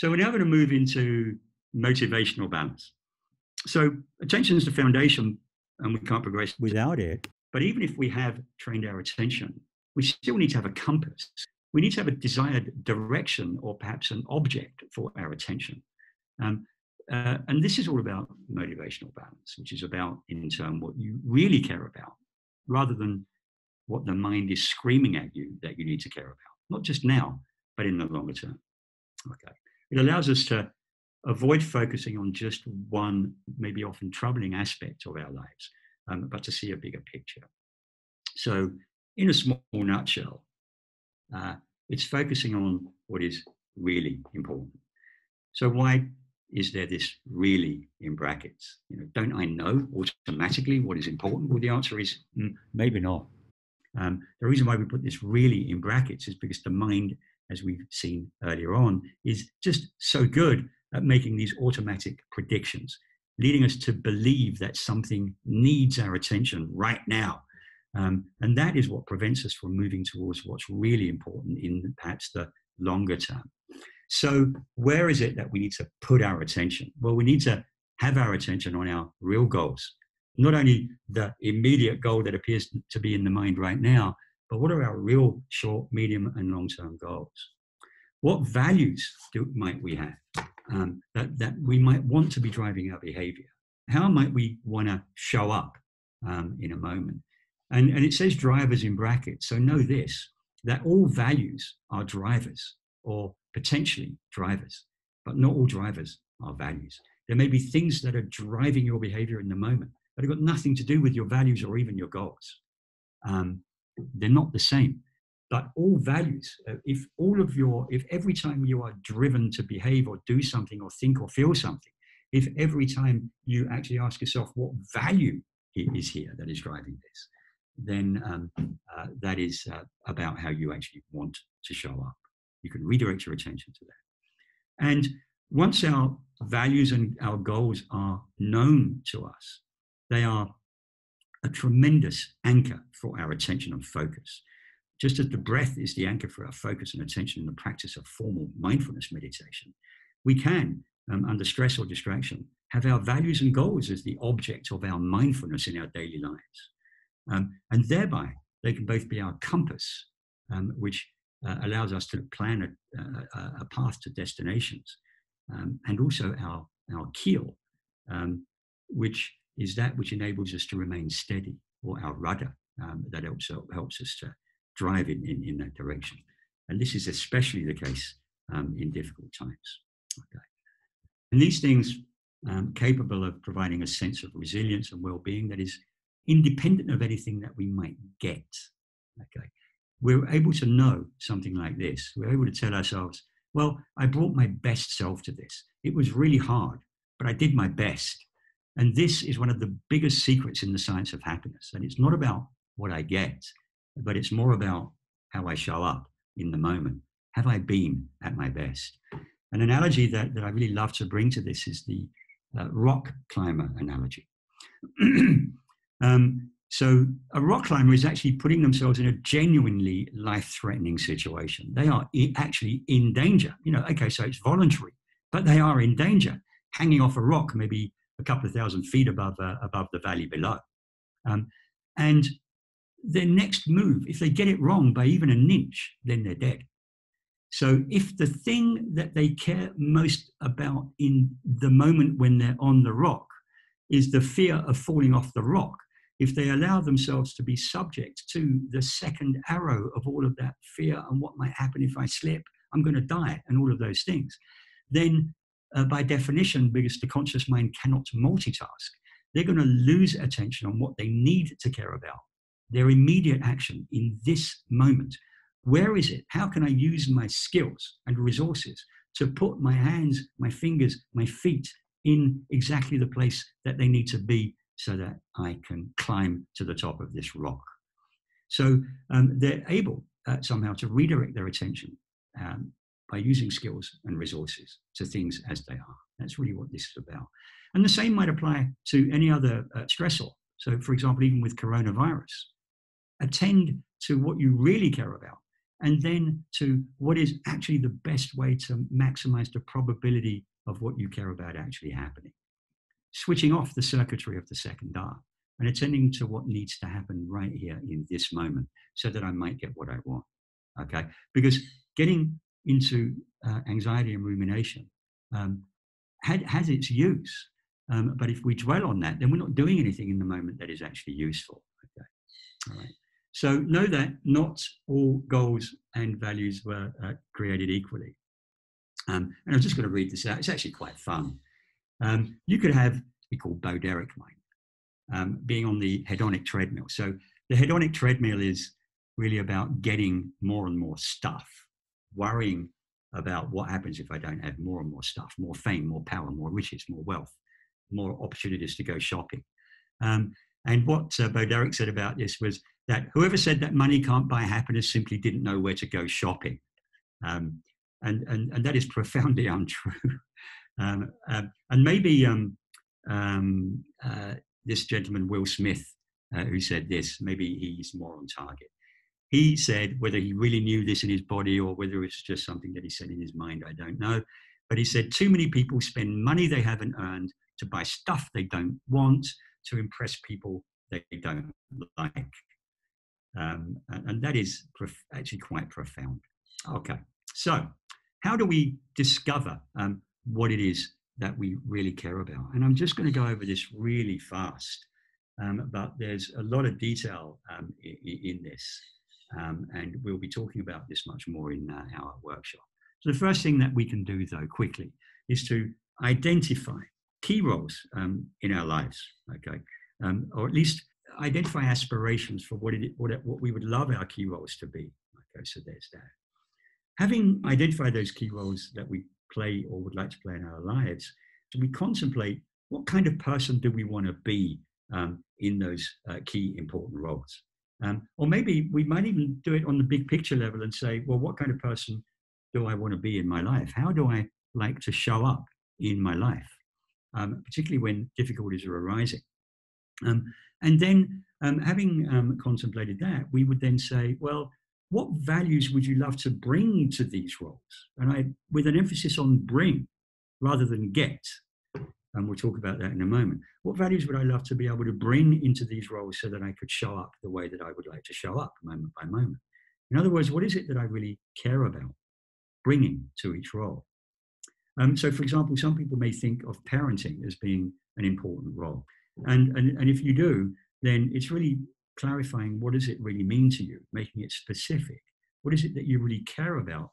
So we're now going to move into motivational balance. So attention is the foundation, and we can't progress without it. But even if we have trained our attention, we still need to have a compass. We need to have a desired direction or perhaps an object for our attention. And this is all about motivational balance, which is about, in turn, what you really care about, rather than what the mind is screaming at you that you need to care about, not just now, but in the longer term. Okay. It allows us to avoid focusing on just one, maybe often troubling aspect of our lives, but to see a bigger picture. So in a small nutshell, it's focusing on what is really important. So why is there this really in brackets? Don't I know automatically what is important? Well, the answer is maybe not. The reason why we put this really in brackets is because the mind, as we've seen earlier on, is just so good at making these automatic predictions, leading us to believe that something needs our attention right now. And that is what prevents us from moving towards what's really important in perhaps the longer term. So where is it that we need to put our attention? Well, we need to have our attention on our real goals. Not only the immediate goal that appears to be in the mind right now, but what are our real short, medium, and long-term goals? What values might we have that we might want to be driving our behavior? How might we want to show up in a moment? And it says drivers in brackets. So know this, that all values are drivers or potentially drivers, but not all drivers are values. There may be things that are driving your behavior in the moment, but have got nothing to do with your values or even your goals. They're not the same. But all values, if every time you are driven to behave or do something or think or feel something, if every time you actually ask yourself what value is here that is driving this, then that is about how you actually want to show up. You can redirect your attention to that. And once our values and our goals are known to us, they are a tremendous anchor for our attention and focus. Just as the breath is the anchor for our focus and attention in the practice of formal mindfulness meditation, we can, under stress or distraction, have our values and goals as the object of our mindfulness in our daily lives. And thereby, they can both be our compass, which allows us to plan a path to destinations, and also our keel, which is that which enables us to remain steady, or our rudder that also helps us to drive in that direction. And this is especially the case in difficult times. Okay. And these things capable of providing a sense of resilience and well-being that is independent of anything that we might get. Okay. We're able to know something like this. We're able to tell ourselves, well, I brought my best self to this. It was really hard, but I did my best. And this is one of the biggest secrets in the science of happiness. And it's not about what I get, but it's more about how I show up in the moment. Have I been at my best? An analogy that I really love to bring to this is the rock climber analogy. So a rock climber is actually putting themselves in a genuinely life-threatening situation. They are actually in danger. Okay, so it's voluntary, but they are in danger, hanging off a rock, maybe a couple of thousand feet above the valley below. And their next move, if they get it wrong by even an inch, then they're dead. So if the thing that they care most about in the moment when they're on the rock is the fear of falling off the rock, if they allow themselves to be subject to the second arrow of all of that fear and what might happen if I slip, I'm going to die, and all of those things, then by definition, because the conscious mind cannot multitask, they're going to lose attention on what they need to care about, their immediate action in this moment. Where is it? How can I use my skills and resources to put my hands, my fingers, my feet in exactly the place that they need to be so that I can climb to the top of this rock? So they're able somehow to redirect their attention by using skills and resources to things as they are. That's really what this is about. And the same might apply to any other stressor. So for example, even with coronavirus, attend to what you really care about and then to what is actually the best way to maximize the probability of what you care about actually happening. Switching off the circuitry of the second R and attending to what needs to happen right here in this moment so that I might get what I want. Okay? Because getting into anxiety and rumination has its use. But if we dwell on that, then we're not doing anything in the moment that is actually useful. Okay? All right. So know that not all goals and values were created equally. And I'm just going to read this out. It's actually quite fun. You could have, we call boderic mind, being on the hedonic treadmill. So the hedonic treadmill is really about getting more and more stuff, worrying about what happens if I don't have more and more stuff, more fame, more power, more riches, more wealth, more opportunities to go shopping. And what Boderick said about this was that whoever said that money can't buy happiness simply didn't know where to go shopping. And that is profoundly untrue. And maybe this gentleman, Will Smith, who said this, maybe he's more on target. He said, whether he really knew this in his body or whether it's just something that he said in his mind, I don't know. But he said, too many people spend money they haven't earned to buy stuff they don't want, to impress people they don't like. And that is actually quite profound. Okay, so how do we discover what it is that we really care about? And I'm just going to go over this really fast, but there's a lot of detail in this. And we'll be talking about this much more in our workshop. So the first thing that we can do, though, quickly, is to identify key roles in our lives, okay? Or at least identify aspirations for what we would love our key roles to be. Okay, so there's that. Having identified those key roles that we play or would like to play in our lives, so we contemplate what kind of person do we want to be in those key important roles. Or maybe we might even do it on the big picture level and say, well, what kind of person do I want to be in my life? How do I like to show up in my life, particularly when difficulties are arising? And then having contemplated that, we would then say, well, what values would you love to bring to these roles? And with an emphasis on bring rather than get. And we'll talk about that in a moment. What values would I love to be able to bring into these roles so that I could show up the way that I would like to show up moment by moment? In other words, what is it that I really care about bringing to each role? So, for example, some people may think of parenting as being an important role. And if you do, then it's really clarifying what does it really mean to you, making it specific. What is it that you really care about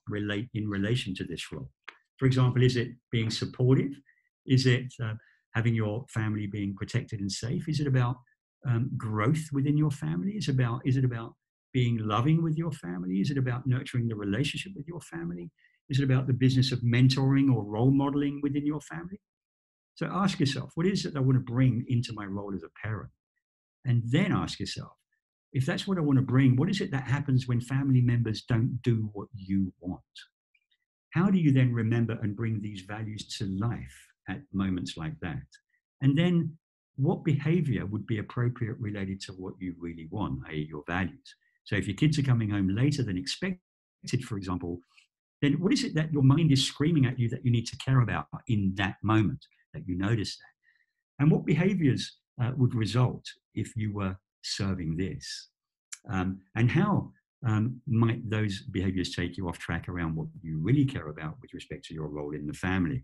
in relation to this role? For example, is it being supportive? Is it having your family being protected and safe? Is it about growth within your family? Is it about being loving with your family? Is it about nurturing the relationship with your family? Is it about the business of mentoring or role modeling within your family? So ask yourself, what is it I want to bring into my role as a parent? And then ask yourself, if that's what I want to bring, what is it that happens when family members don't do what you want? How do you then remember and bring these values to life at moments like that? And then what behavior would be appropriate related to what you really want, i.e. your values? So if your kids are coming home later than expected, for example, then what is it that your mind is screaming at you that you need to care about in that moment, that you notice that? And what behaviors would result if you were serving this? And how might those behaviors take you off track around what you really care about with respect to your role in the family?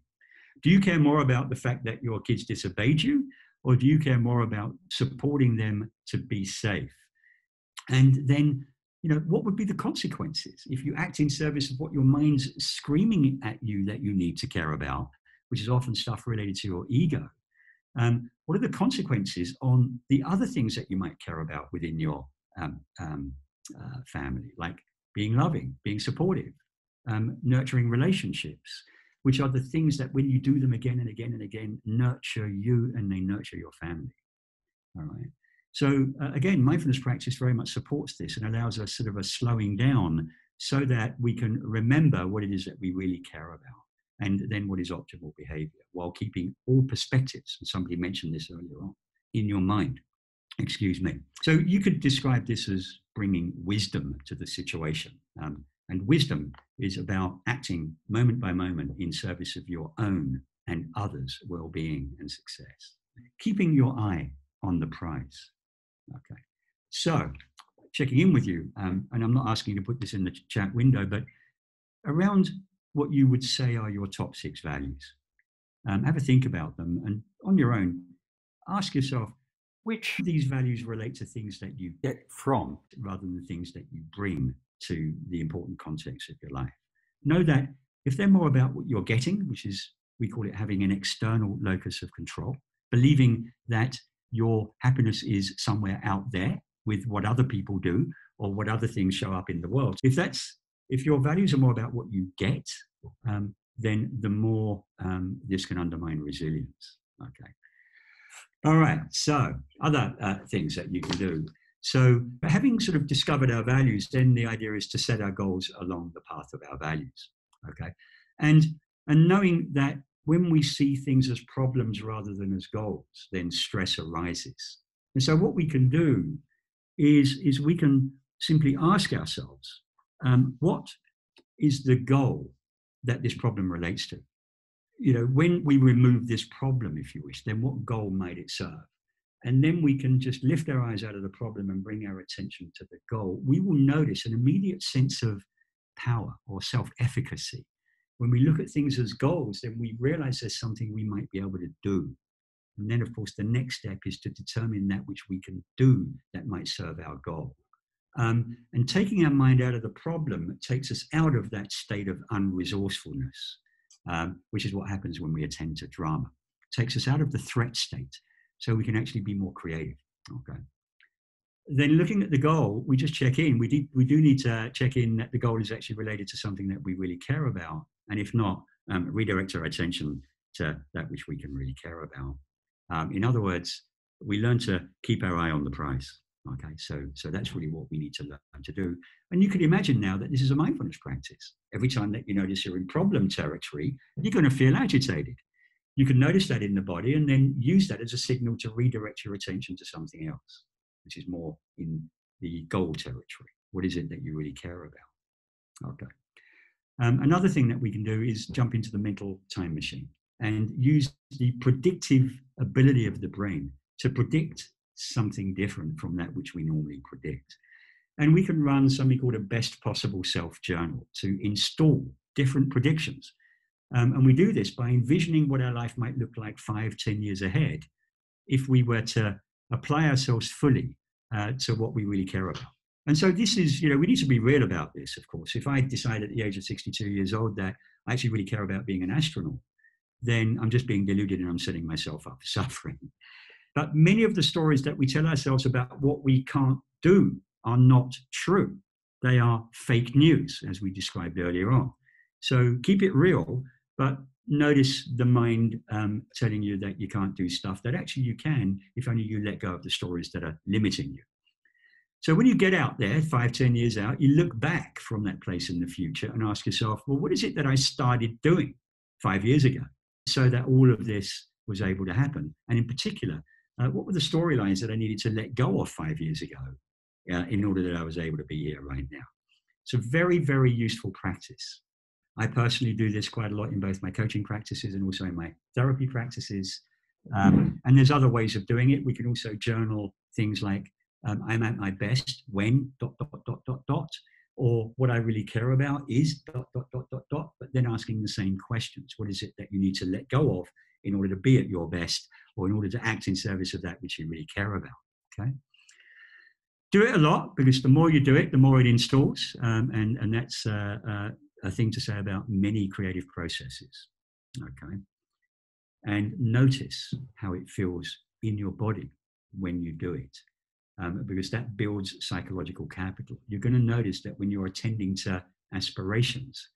Do you care more about the fact that your kids disobeyed you, or do you care more about supporting them to be safe? And then, what would be the consequences if you act in service of what your mind's screaming at you that you need to care about, which is often stuff related to your ego? What are the consequences on the other things that you might care about within your family, like being loving, being supportive, nurturing relationships, which are the things that when you do them again and again and again, nurture you and they nurture your family. All right. So again, mindfulness practice very much supports this and allows us sort of a slowing down so that we can remember what it is that we really care about and then what is optimal behavior while keeping all perspectives, and somebody mentioned this earlier on, in your mind. Excuse me. So you could describe this as bringing wisdom to the situation. And wisdom is about acting moment by moment in service of your own and others' well-being and success. Keeping your eye on the prize. Okay. So, checking in with you, and I'm not asking you to put this in the chat window, but around what you would say are your top 6 values. Have a think about them, and on your own, ask yourself, which of these values relate to things that you get from rather than things that you bring to the important context of your life. Know that if they're more about what you're getting, which is, we call it having an external locus of control, believing that your happiness is somewhere out there with what other people do or what other things show up in the world. If your values are more about what you get, then the more this can undermine resilience. Okay. All right. So other things that you can do. So having sort of discovered our values, then the idea is to set our goals along the path of our values. Okay. And knowing that when we see things as problems rather than as goals, then stress arises. And so what we can do is we can simply ask ourselves, what is the goal that this problem relates to? You know, when we remove this problem, if you wish, then what goal might it serve? And then we can just lift our eyes out of the problem and bring our attention to the goal. We will notice an immediate sense of power or self-efficacy. When we look at things as goals, then we realize there's something we might be able to do. And then, of course, the next step is to determine that which we can do that might serve our goal. And taking our mind out of the problem takes us out of that state of unresourcefulness, which is what happens when we attend to drama. It takes us out of the threat state so we can actually be more creative. Okay. Then looking at the goal, we just check in. We do need to check in that the goal is actually related to something that we really care about. And if not, redirect our attention to that which we can really care about. In other words, we learn to keep our eye on the prize. Okay, so that's really what we need to learn to do. And you can imagine now that this is a mindfulness practice. Every time that you notice you're in problem territory, you're going to feel agitated. You can notice that in the body and then use that as a signal to redirect your attention to something else, which is more in the goal territory. What is it that you really care about? Okay. Another thing that we can do is jump into the mental time machine and use the predictive ability of the brain to predict something different from that which we normally predict. And we can run something called a best possible self journal to install different predictions. And we do this by envisioning what our life might look like 5-10 years ahead if we were to apply ourselves fully to what we really care about. And so this is, we need to be real about this, of course. If I decide at the age of 62 years old that I actually really care about being an astronaut, then I'm just being deluded and I'm setting myself up for suffering. But many of the stories that we tell ourselves about what we can't do are not true. They are fake news, as we described earlier on. So keep it real, but notice the mind telling you that you can't do stuff that actually you can if only you let go of the stories that are limiting you. So when you get out there, 5-10 years out, you look back from that place in the future and ask yourself, well, what is it that I started doing 5 years ago so that all of this was able to happen? And in particular, what were the storylines that I needed to let go of 5 years ago in order that I was able to be here right now? It's a very, very useful practice. I personally do this quite a lot in both my coaching practices and also in my therapy practices. And there's other ways of doing it. We can also journal things like, I'm at my best when ... or what I really care about is ... but then asking the same questions. What is it that you need to let go of in order to be at your best or in order to act in service of that which you really care about? Okay. Do it a lot, because the more you do it, the more it installs. And that's a thing to say about many creative processes. Okay. And notice how it feels in your body when you do it. Because that builds psychological capital. You're going to notice that when you're attending to aspirations,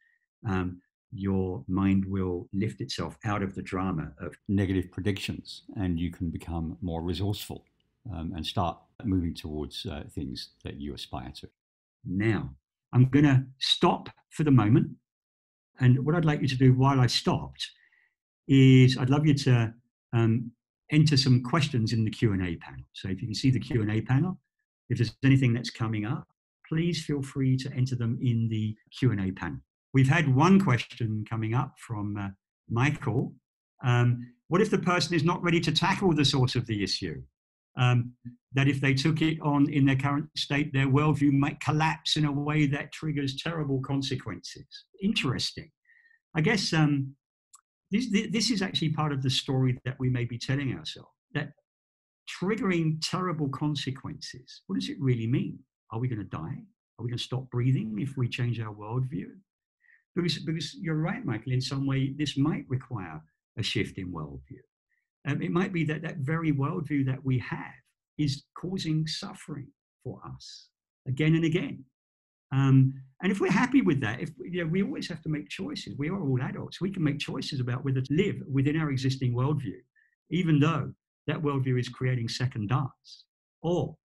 your mind will lift itself out of the drama of negative predictions, and you can become more resourceful and start moving towards things that you aspire to. Now, I'm going to stop for the moment. And what I'd like you to do while I stopped is I'd love you to enter some questions in the Q&A panel. So if you can see the Q&A panel, if there's anything that's coming up, please feel free to enter them in the Q&A panel. We've had one question coming up from Michael. What if the person is not ready to tackle the source of the issue? That if they took it on in their current state, their worldview might collapse in a way that triggers terrible consequences. Interesting. I guess this is actually part of the story that we may be telling ourselves, that triggering terrible consequences, what does it really mean? Are we going to die? Are we going to stop breathing if we change our worldview? Because you're right, Michael, in some way, this might require a shift in worldview. It might be that that very worldview that we have is causing suffering for us again and again. And if we're happy with that, we always have to make choices. We are all adults. We can make choices about whether to live within our existing worldview, even though that worldview is creating second darts. Or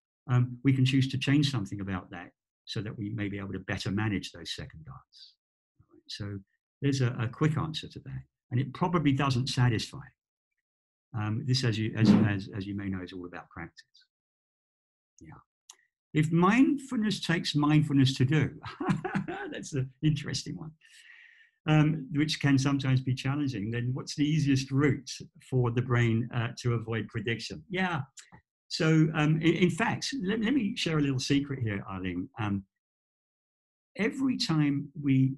we can choose to change something about that so that we may be able to better manage those second darts. So there's a quick answer to that. And it probably doesn't satisfy. This, as you may know, is all about practice. Yeah. If mindfulness takes mindfulness to do, that's an interesting one, which can sometimes be challenging, then what's the easiest route for the brain to avoid prediction? Yeah. So in fact, let me share a little secret here, Arlene. Every time we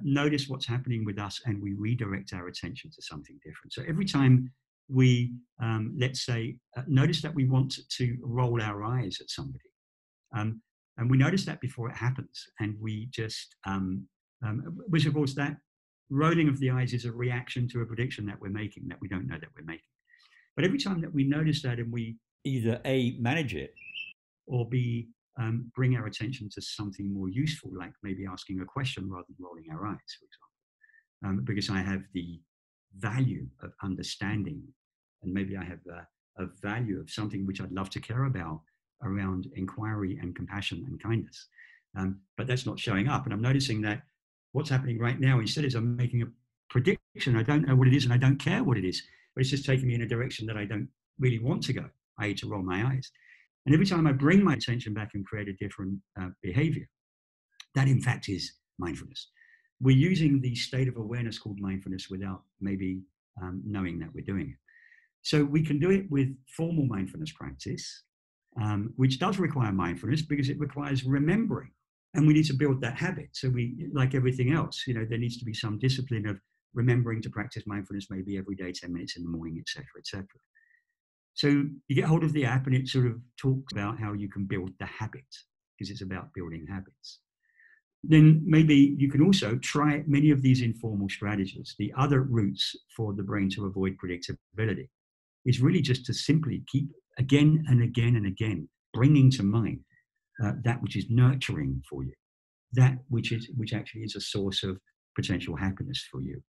notice what's happening with us and we redirect our attention to something different. So every time we, let's say, notice that we want to roll our eyes at somebody, and we notice that before it happens, and we just, which of course that rolling of the eyes is a reaction to a prediction that we're making that we don't know that we're making. But every time that we notice that and we either A, manage it, or B, bring our attention to something more useful, like maybe asking a question rather than rolling our eyes, for example, because I have the value of understanding, and maybe I have a value of something which I'd love to care about around inquiry and compassion and kindness. But that's not showing up. And I'm noticing that what's happening right now, instead, is I'm making a prediction. I don't know what it is and I don't care what it is, but it's just taking me in a direction that I don't really want to go, i.e. to roll my eyes. And every time I bring my attention back and create a different behavior, that in fact is mindfulness. We're using the state of awareness called mindfulness without maybe knowing that we're doing it. So we can do it with formal mindfulness practice, which does require mindfulness because it requires remembering. And we need to build that habit. So we, like everything else, there needs to be some discipline of remembering to practice mindfulness maybe every day, 10 minutes in the morning, etc., etc. So you get hold of the app and it sort of talks about how you can build the habit, because it's about building habits. Then maybe you can also try many of these informal strategies. The other routes for the brain to avoid predictability is really just to simply keep again and again and again bringing to mind that which is nurturing for you, that which actually is a source of potential happiness for you.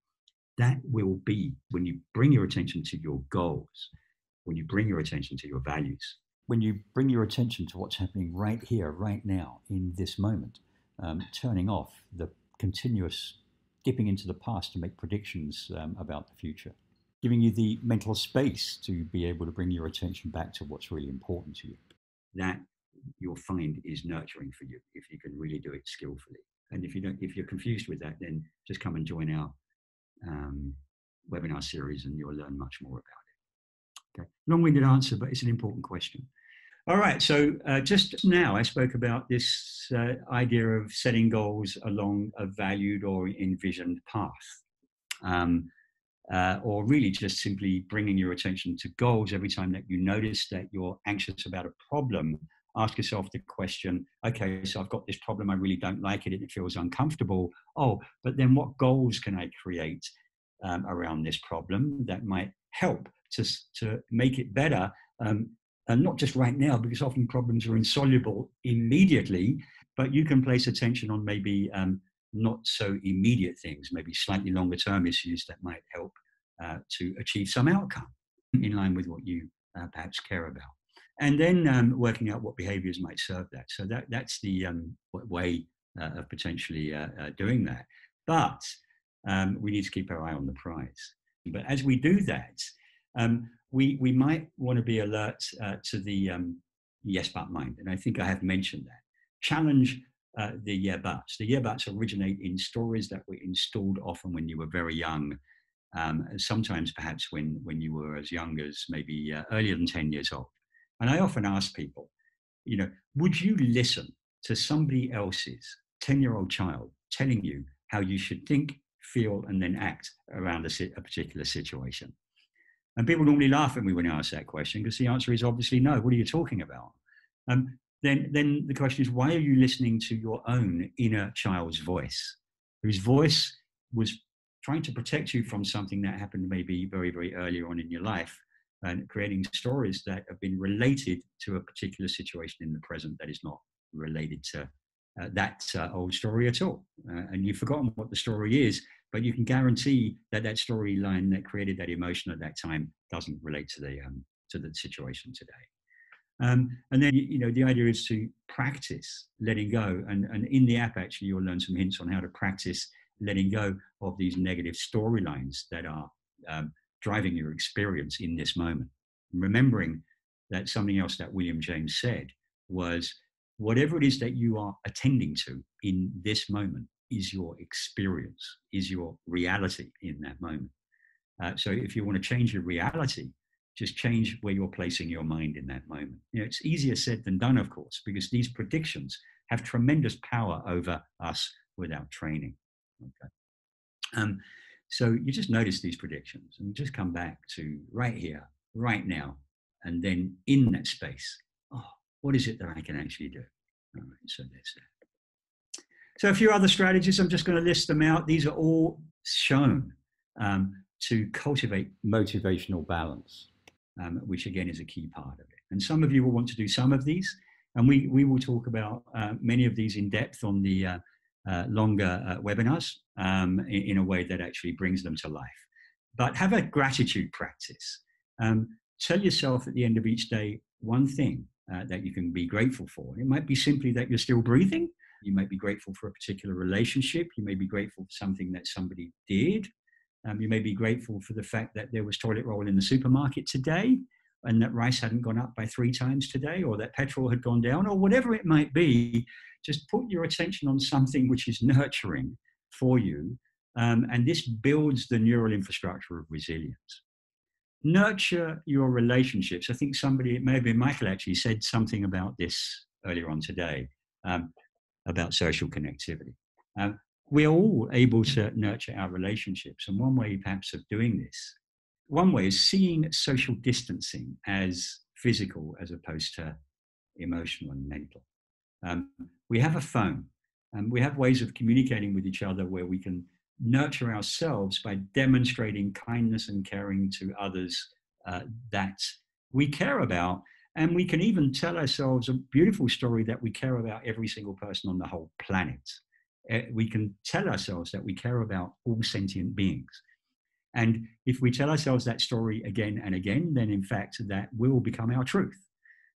That will be when you bring your attention to your goals, when you bring your attention to your values, when you bring your attention to what's happening right here, right now, in this moment, turning off the continuous dipping into the past to make predictions about the future, giving you the mental space to be able to bring your attention back to what's really important to you. That you'll find is nurturing for you if you can really do it skillfully. And if you're confused with that, then just come and join our webinar series and you'll learn much more about it. Okay. Long-winded answer, but it's an important question. All right, so just now I spoke about this idea of setting goals along a valued or envisioned path, or really just simply bringing your attention to goals every time that you notice that you're anxious about a problem. Ask yourself the question, okay, so I've got this problem, I really don't like it, and it feels uncomfortable. Oh, but then what goals can I create around this problem that might help to make it better? And not just right now, because often problems are insoluble immediately, but you can place attention on maybe not so immediate things, maybe slightly longer term issues that might help to achieve some outcome in line with what you perhaps care about. And then working out what behaviors might serve that. So that's the way of potentially doing that. But we need to keep our eye on the prize. But as we do that, we might want to be alert to the yes but mind. And I think I have mentioned that. Challenge the yeah buts. The yeah buts originate in stories that were installed often when you were very young, sometimes perhaps when you were as young as maybe earlier than 10 years old. And I often ask people, would you listen to somebody else's 10-year-old child telling you how you should think, feel, and then act around a particular situation? And people normally laugh at me when I ask that question, because the answer is obviously no. What are you talking about? Then the question is, why are you listening to your own inner child's voice, whose voice was trying to protect you from something that happened maybe very, very early on in your life, and creating stories that have been related to a particular situation in the present that is not related to that old story at all. And you've forgotten what the story is, but you can guarantee that that storyline that created that emotion at that time doesn't relate to the situation today. And then, the idea is to practice letting go. And in the app, actually, you'll learn some hints on how to practice letting go of these negative storylines that are driving your experience in this moment. And remembering that something else that William James said was, whatever it is that you are attending to in this moment is your experience, is your reality in that moment. So if you want to change your reality, just change where you're placing your mind in that moment. It's easier said than done, of course, because these predictions have tremendous power over us without training. Okay. So you just notice these predictions and just come back to right here, right now, and then in that space, what is it that I can actually do? All right, so there's that. So a few other strategies, I'm just going to list them out. These are all shown to cultivate motivational balance, which again is a key part of it. And some of you will want to do some of these, and we will talk about many of these in depth on the longer webinars in a way that actually brings them to life. But have a gratitude practice. Tell yourself at the end of each day one thing that you can be grateful for. It might be simply that you're still breathing. You might be grateful for a particular relationship. You may be grateful for something that somebody did. You may be grateful for the fact that there was toilet roll in the supermarket today, and that rice hadn't gone up by 3 times today, or that petrol had gone down, or whatever it might be. Just put your attention on something which is nurturing for you, and this builds the neural infrastructure of resilience. Nurture your relationships. I think it may have been Michael actually said something about this earlier on today, about social connectivity. We're all able to nurture our relationships. And one way perhaps of doing this, one way is seeing social distancing as physical as opposed to emotional and mental. We have a phone, and we have ways of communicating with each other where we can nurture ourselves by demonstrating kindness and caring to others that we care about. And we can even tell ourselves a beautiful story that we care about every single person on the whole planet. We can tell ourselves that we care about all sentient beings. And if we tell ourselves that story again and again, then in fact that will become our truth.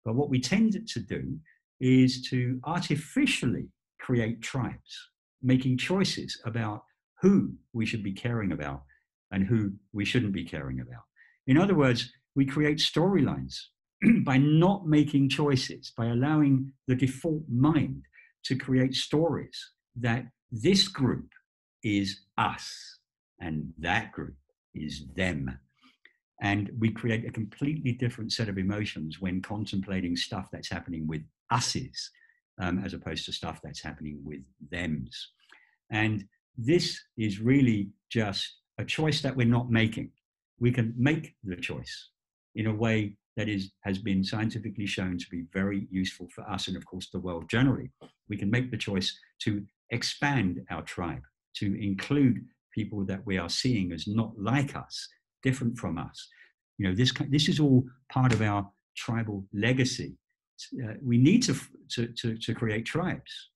But what we tend to do is to artificially create tribes, making choices about who we should be caring about and who we shouldn't be caring about. In other words, we create storylines by not making choices, by allowing the default mind to create stories that this group is us and that group is them. And we create a completely different set of emotions when contemplating stuff that's happening with us's, as opposed to stuff that's happening with them's. And this is really just a choice that we're not making. We can make the choice in a way that has been scientifically shown to be very useful for us and, of course, the world generally. We can make the choice to expand our tribe, to include people that we are seeing as not like us, different from us. This is all part of our tribal legacy. We need to create tribes.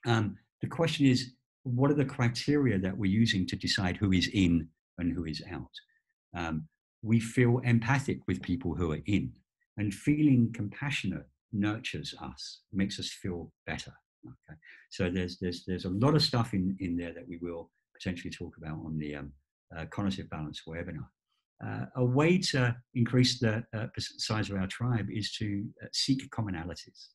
The question is, what are the criteria that we're using to decide who is in and who is out? We feel empathic with people who are in, and feeling compassionate nurtures us, makes us feel better. Okay, so there's a lot of stuff in there that we will potentially talk about on the Conative Balance webinar. A way to increase the size of our tribe is to seek commonalities.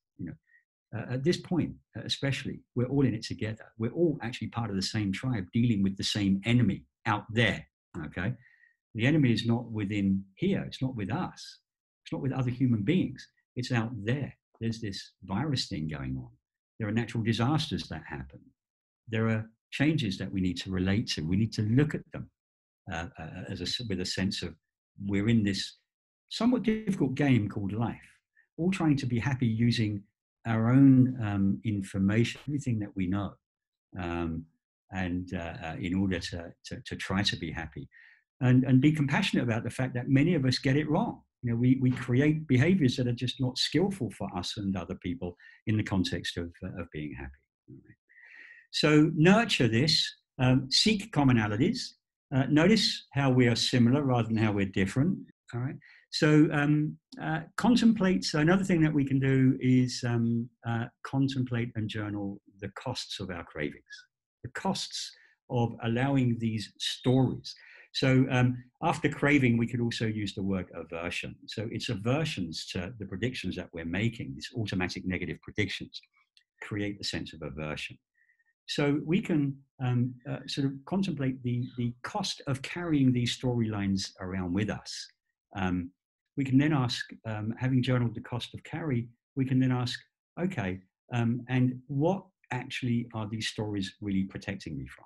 at this point, especially, we're all in it together. We're all actually part of the same tribe, dealing with the same enemy out there. Okay, the enemy is not within here. It's not with us. It's not with other human beings. It's out there. There's this virus thing going on. There are natural disasters that happen. There are changes that we need to relate to. We need to look at them with a sense of we're in this somewhat difficult game called life, all trying to be happy using our own information, everything that we know, and in order to try to be happy and be compassionate about the fact that many of us get it wrong. You know, we create behaviors that are just not skillful for us and other people in the context of being happy. So nurture this, seek commonalities, notice how we are similar rather than how we're different. All right. So contemplate. So another thing that we can do is contemplate and journal the costs of our cravings, the costs of allowing these stories. So after craving, we could also use the word aversion. So it's aversions to the predictions that we're making, these automatic negative predictions, create a sense of aversion. So we can sort of contemplate the cost of carrying these storylines around with us. We can then ask, having journaled the cost of carry, we can then ask, okay, and what actually are these stories really protecting me from?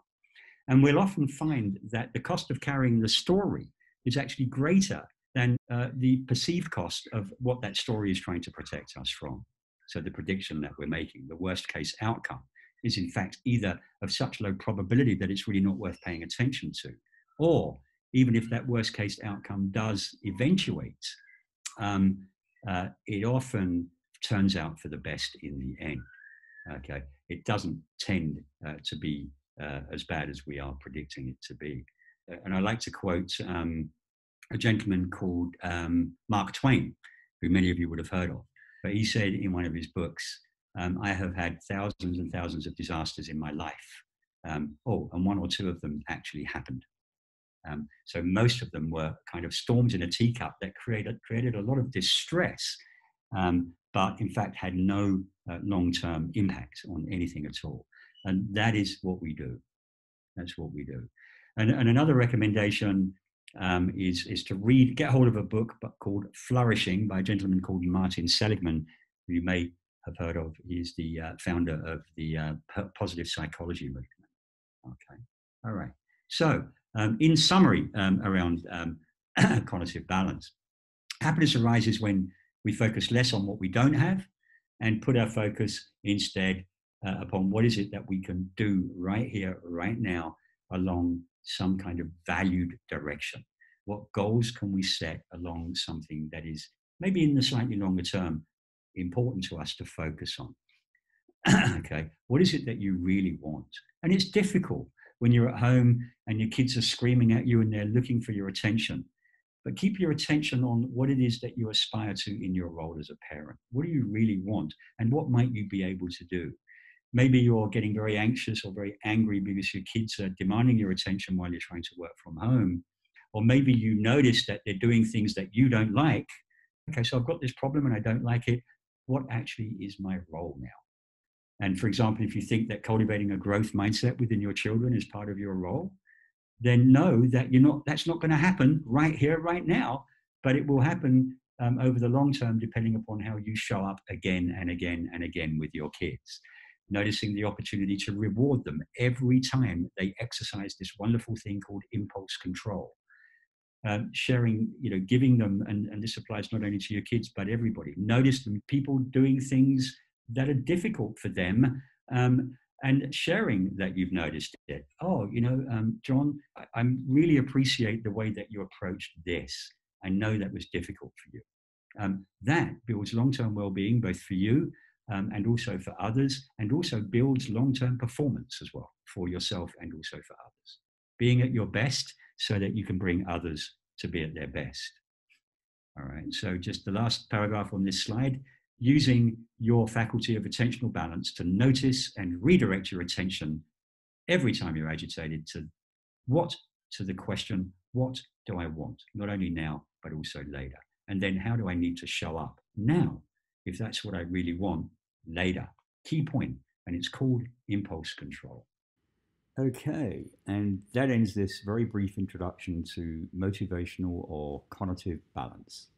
And we'll often find that the cost of carrying the story is actually greater than the perceived cost of what that story is trying to protect us from. So the prediction that we're making, the worst case outcome, is in fact either of such low probability that it's really not worth paying attention to, or even if that worst case outcome does eventuate, it often turns out for the best in the end. Okay, it doesn't tend to be as bad as we are predicting it to be. And I like to quote a gentleman called Mark Twain, who many of you would have heard of. But he said in one of his books, I have had thousands and thousands of disasters in my life. And one or two of them actually happened. So most of them were kind of storms in a teacup that created a lot of distress, but in fact had no long-term impact on anything at all. And that is what we do. That's what we do. And another recommendation is to get hold of a book called Flourishing by a gentleman called Martin Seligman, who you may have heard of. He's the founder of the positive psychology movement. Okay. All right. So in summary, around cognitive balance, happiness arises when we focus less on what we don't have and put our focus instead upon what is it that we can do right here, right now, along some kind of valued direction. What goals can we set along something that is maybe in the slightly longer term important to us to focus on? Okay, what is it that you really want? And it's difficult when you're at home and your kids are screaming at you and they're looking for your attention. But keep your attention on what it is that you aspire to in your role as a parent. What do you really want? And what might you be able to do? Maybe you're getting very anxious or very angry because your kids are demanding your attention while you're trying to work from home. Or maybe you notice that they're doing things that you don't like. Okay, so I've got this problem and I don't like it. What actually is my role now? And for example, if you think that cultivating a growth mindset within your children is part of your role, then know that that's not going to happen right here, right now, but it will happen over the long term, depending upon how you show up again and again and again with your kids. Noticing the opportunity to reward them every time they exercise this wonderful thing called impulse control. Sharing, giving them, and this applies not only to your kids, but everybody. Notice them, people doing things that are difficult for them, and sharing that you've noticed it. John, I really appreciate the way that you approached this. I know that was difficult for you. That builds long-term well-being, both for you and also for others, and also builds long-term performance as well for yourself and also for others. Being at your best so that you can bring others to be at their best. All right, so just the last paragraph on this slide, using your faculty of attentional balance to notice and redirect your attention every time you're agitated to the question, what do I want? Not only now, but also later. And then how do I need to show up now, if that's what I really want, later? key point, and it's called impulse control. Okay, and that ends this very brief introduction to motivational or conative balance.